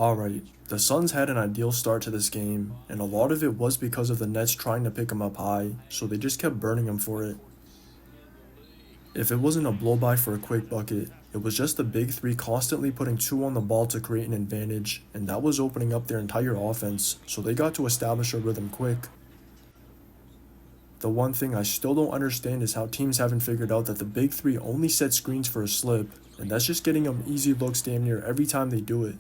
Alright, the Suns had an ideal start to this game, and a lot of it was because of the Nets trying to pick him up high, so they just kept burning him for it. If it wasn't a blow-by for a quick bucket, it was just the big three constantly putting two on the ball to create an advantage, and that was opening up their entire offense, so they got to establish a rhythm quick. The one thing I still don't understand is how teams haven't figured out that the big three only set screens for a slip, and that's just getting them easy looks damn near every time they do it.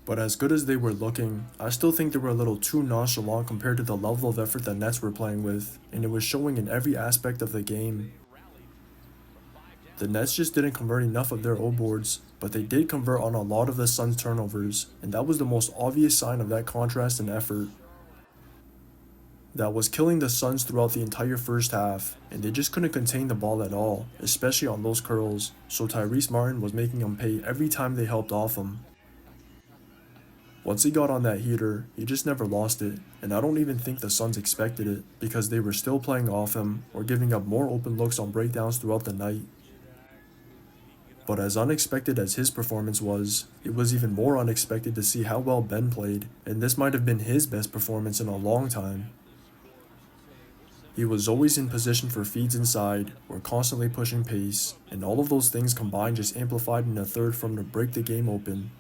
But as good as they were looking, I still think they were a little too nonchalant compared to the level of effort the Nets were playing with, and it was showing in every aspect of the game. The Nets just didn't convert enough of their O boards, but they did convert on a lot of the Suns' turnovers, and that was the most obvious sign of that contrast in effort. That was killing the Suns throughout the entire first half, and they just couldn't contain the ball at all, especially on those curls, so Tyrese was making them pay every time they helped off him. Once he got on that heater, he just never lost it, and I don't even think the Suns expected it, because they were still playing off him, or giving up more open looks on breakdowns throughout the night. But as unexpected as his performance was, it was even more unexpected to see how well Ben played, and this might have been his best performance in a long time. He was always in position for feeds inside, or constantly pushing pace, and all of those things combined just amplified in the third for him to break the game open.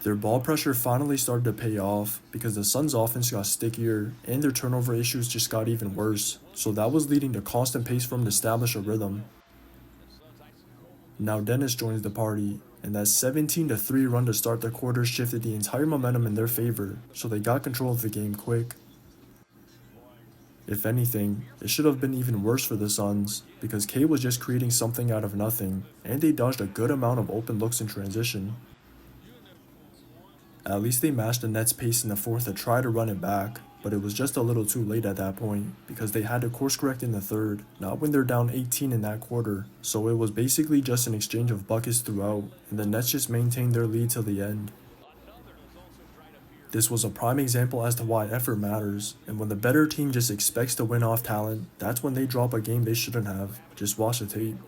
Their ball pressure finally started to pay off because the Suns' offense got stickier and their turnover issues just got even worse, so that was leading to constant pace for him to establish a rhythm. Now Dennis joins the party, and that 17-3 run to start the quarter shifted the entire momentum in their favor, so they got control of the game quick. If anything, it should have been even worse for the Suns, because K was just creating something out of nothing, and they dodged a good amount of open looks in transition. At least they matched the Nets' pace in the fourth to try to run it back, but it was just a little too late at that point, because they had to course correct in the third, not when they're down 18 in that quarter, so it was basically just an exchange of buckets throughout, and the Nets just maintained their lead till the end. This was a prime example as to why effort matters, and when the better team just expects to win off talent, that's when they drop a game they shouldn't have. Just watch the tape.